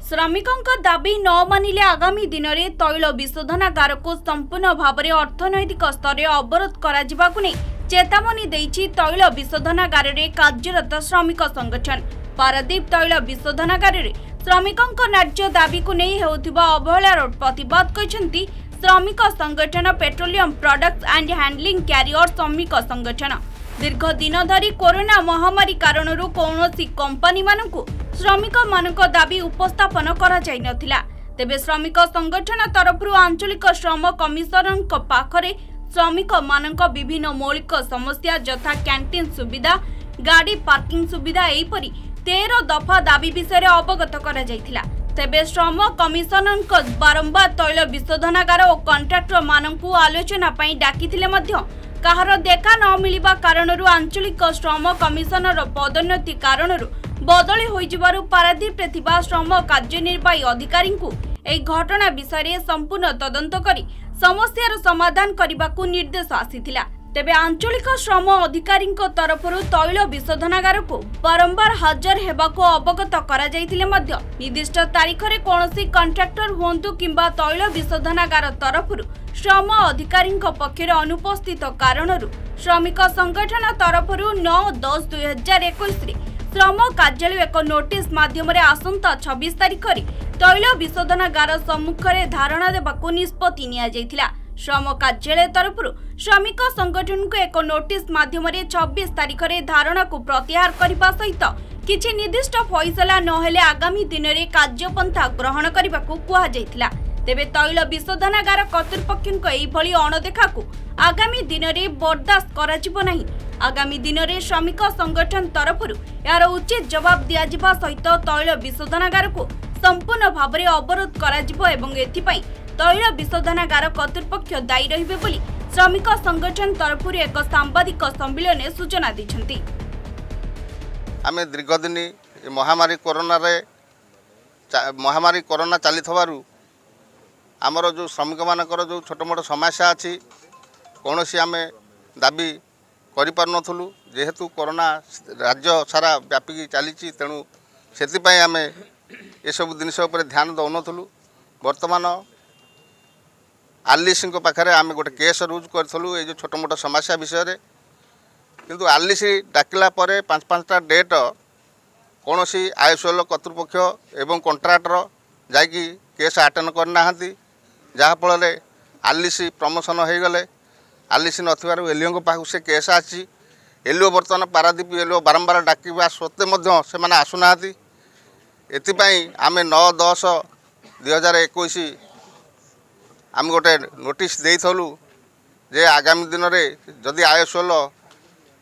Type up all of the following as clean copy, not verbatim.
श्रमिकों दाबी न मानिले आगामी दिन में तैल विशोधनागार को संपूर्ण भाव में अर्थनैतिक स्तर में अवरोध कर चेतावनी देइछि तैल विशोधनागार में कार्यरत श्रमिक संगठन। पारादीप तैल विशोधनागार में श्रमिकों न्याय्य दाबी को नहीं हेउथिबा अवहेलार प्रतिवाद करिसेंति श्रमिक संगठन petroleum products and handling carrier श्रमिक संगठन। दीर्घ दिन धरी कोरोना महामारी कारण कौनसी कंपनी मानकु श्रमिक मानक दाबी उपस्थापन करा जाय नथिला। तेबे श्रमिक संगठन तरफ आंचलिक श्रम कमिशनर पाखरे श्रमिक मानक विभिन्न मौलिक समस्या यथा कैंटीन सुविधा, गाड़ी पार्किंग सुविधा एपरी 13 दफा दाबी विषय अवगत करा जायथिला। तेबे श्रम कमिशनर बारंबार तैल विशोधनागार और कॉन्ट्रैक्टर मानकु आलोचना पई डाकिथिले मध्य कहार देखा न मिलिबा कारणरू आंचलिक श्रम कमिशनर पदोन्नति कारणरू बदली होइजिबारु पारादीप रे थिबा श्रम कार्यनिर्वाही अधिकारी को एई घटना विषय संपूर्ण तदंत करी समस्यार समाधान करबाकू निर्देश आसीथिला। तेबे आंचलिक श्रम अधिकारी तरफରୁ तैल विशोधनागार को बारंबार हाजर हेबाको अवगत करा जायथिले मध्य निर्दिष्ट तारीख रे कोनोसी कॉन्ट्रैक्टर हुंतु किंबा तैल विशोधनागार तरफରୁ श्रम अधिकारी पक्षर अनुपस्थित कारणरू श्रमिक संगठन तरफରୁ 9/10/2021 श्रम कार्यालय एक नोटिस माध्यम आसंता 26 तारीख तैल विशोधनागार सम्मुख में धारणा देवाक निष्पत्ति निया जायथिला। श्रम कार्यालय तरफରୁ श्रमिक संगठन को एक नोटिस माध्यम 26 तारीख धारणा को प्रत्याहार करने सहित किछि निर्दिष्ट फैसला नहेले आगामी दिन में कार्यपंथा ग्रहण करने को कहा जायथिला। तेबे तैल विशोधनागार कर्तृपक्ष एभली अणदेखा को आगामी दिन में बर्दाश्त कराजिबो नहीं। आगामी दिन में श्रमिक संगठन तरफରୁ यार उचित जवाब दियाजिबा सहित तैल विशोधनागार को संपूर्ण भाव में अवरोध कराजिबो एवं एथिपई तैल विशोधनागार कर्तृपक्ष दायी रहिबे बोली श्रमिक संगठन तरफରୁ एक सांबादिक सम्मेलन में सूचना दैछंती। आमे दीर्घदिन महामारी कोरोना चली आमर जो श्रमिक मानकर जो छोट मोट समस्या अच्छी कौन सी आम दाबी करूँ जेहेतु कोरोना राज्य सारा व्यापिकी चली तेणु से आम ये सब जिनस ध्यान दौनलु। बर्तमान आरलीसी पाखे आम गोटे केस रुज करूँ ये जो छोट मोट समस्या विषय किंतु आरलीसी डाकिला 5-5टा डेट कौन सी आईएसएल कर्तृपक्ष एवं कॉन्ट्रैक्टर जाकि केस अटेंड करना जहाँफल आरलीसी प्रमोशन हो गले आरलीसी नथिबारु एलओ पाखु से केस आसी एलओ बर्तमान पारादीप एलओ बारंबार डाकिबा सत्वे से आसुना एथिपाई आमे 9/10/2021 आम गोटे नोटिस देइथलु जे आगामी दिन में जदि आईएसएल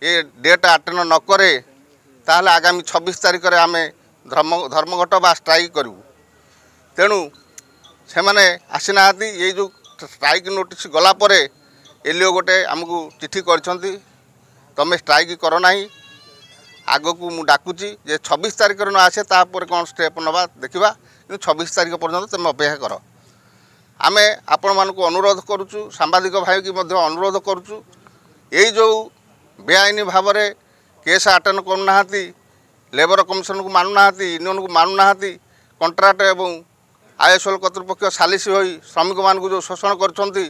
ये डेट अटेंड न करे ताहले आगामी 26 तारीख में आम धर्मघट बा स्ट्राइक करूँ। तेणु से मैंने आसीना ये जो स्ट्राइक नोटिस गलापर एलओ गोटे आमको चिठी करछंती तमें स्ट्राइक कर ना आग को मुझे डाकुची जे 26 तारीख न आसे तापर कौन स्टेप नवा देखा 26 तारीख पर्यंत तुम अपेक्षा कर। आम आपण मानक अनुरोध करुचु सांबादिक भाई की अनुरोध करुचु यही जो बेआईन भाव में केस अटेंड करना लेबर कमिशन को मानुना यूनियन को मानुना कॉन्ट्रैक्ट एवं आईएसएल कर्तृपक्ष सालिसी हो श्रमिक मानक जो शोषण करछंती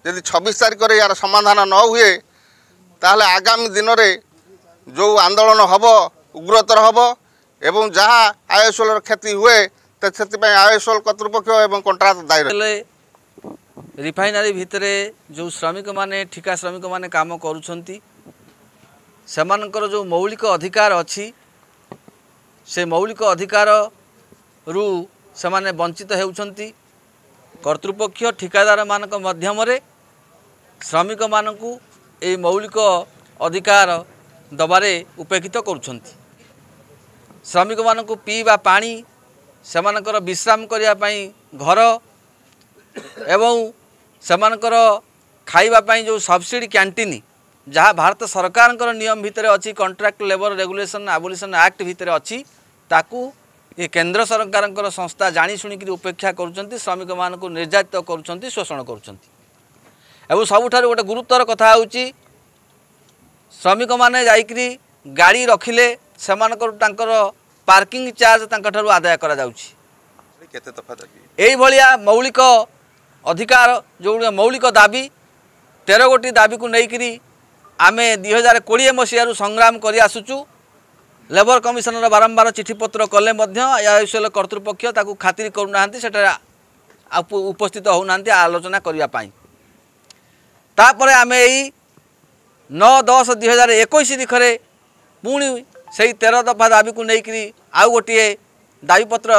यदि 26 तारीख में यार समाधान न हुए ताहले आगामी दिन में जो आंदोलन हम उग्रतर हम एवं जहाँ आईएसएल क्षति हुए तो आईएसएल कर्तृपक्ष एवं कॉन्ट्रैक्ट दायी रिफाइनरी भितर जो श्रमिक माने ठिका श्रमिक माने काम करुछंती सेमानकर जो मौलिक अधिकार अच्छी से मौलिक अधिकार रु सेमाने वंचित हेउछंती। कर्तृपक्ष ठिकादार मानक माध्यम श्रमिक मानकु ए मौलिक अधिकार दबारे उपेक्षित करुछंती। श्रमिक मानकु पीवा पानी सेमानकर विश्राम करिया पई घर एवं सेमानकर खाइबा पई जो सब्सिडी कैंटीन जहाँ भारत सरकार नियम भितर अच्छी contract labour regulation abolition act भितर अच्छी ताकू ये केंद्र सरकार संस्था जानी शुणिक उपेक्षा करुँच श्रमिक मान निर्यातित करुँच शोषण करुँच। सबुठार गोटे गुरुतर कथा होची श्रमिक माने जाइकरी गाड़ी रखिले सेमानकर पार्किंग चार्ज आदाय करा जाउची केते तफात यही भाया मौलिक अधिकार जो मौलिक दाबी 13 गोटी दाबी को लेकर आम 2020 मसीह संग्राम कर आसुचु। लेबर कमिशनर बारंबार चिठीपत्र कले आयुष्यल कर्तृपक्ष ताकू खातिर करूना सेटा उपस्थित होना आलोचना करने तापर आम यही 9/10/2021 तारीख पुणी से 13 दफा दाबी को लेकर आउ गोटे दाबीपत्र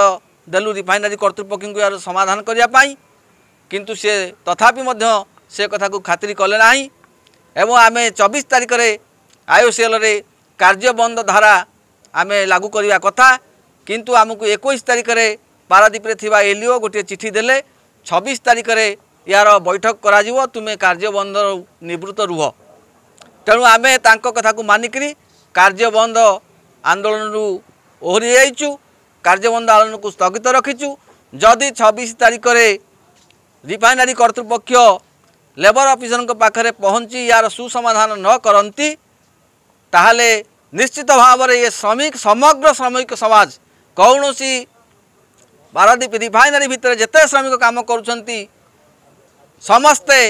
देलु रिफाइनारी कर्तृपक्ष को यार समाधान करने किंतु से तथापि से कथा को खातिर कले ना एवं आम 24 तारीख में आईओसीएल रे कार्य बंद धारा आम लागू करने कथा किंतु आमको 21 तारीख में पारादीप रे एलईओ गोटे चिठी देले 26 तारीख में यार बैठक करा तुमे कार्य बंद निवृत्त रुह। तेणु आम तांको कथा को मानिकी कार्य बंद आंदोलन ओहरी जाइचु। कार्य बंद आंदोलन को स्थगित रखीचु। जदि 26 तारीख में रिफाइनारी कर्तृपक्ष लेबर ऑफिसर पाखरे पहुँची यार सुसमाधान न करती ताहले निश्चित भाव में ये श्रमिक समग्र श्रमिक समाज कौन सी पारादीप रिफाइनारी भितर जिते श्रमिक काम करुछंती समस्ते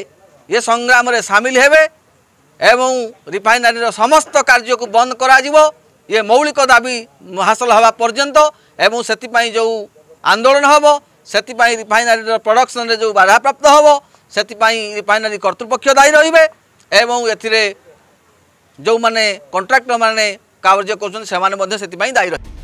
ये संग्राम रे शामिल हेबे एवं रिफाइनारी समस्त कार्य को बंद करा जिवो ये मौलिक दाबी हासिल हवा पर्यंत एवं सेतिपाई जो आंदोलन हबो सेतिपाई रिफाइनारी प्रोडक्शन रे जो बाधा प्राप्त हबो सेतिपाई रिफाइनारी कर्तृपक्ष दायी रहिबे एवं एथिरे जो माने कॉन्ट्रैक्टर माने कार्य कर दायी रहिबे।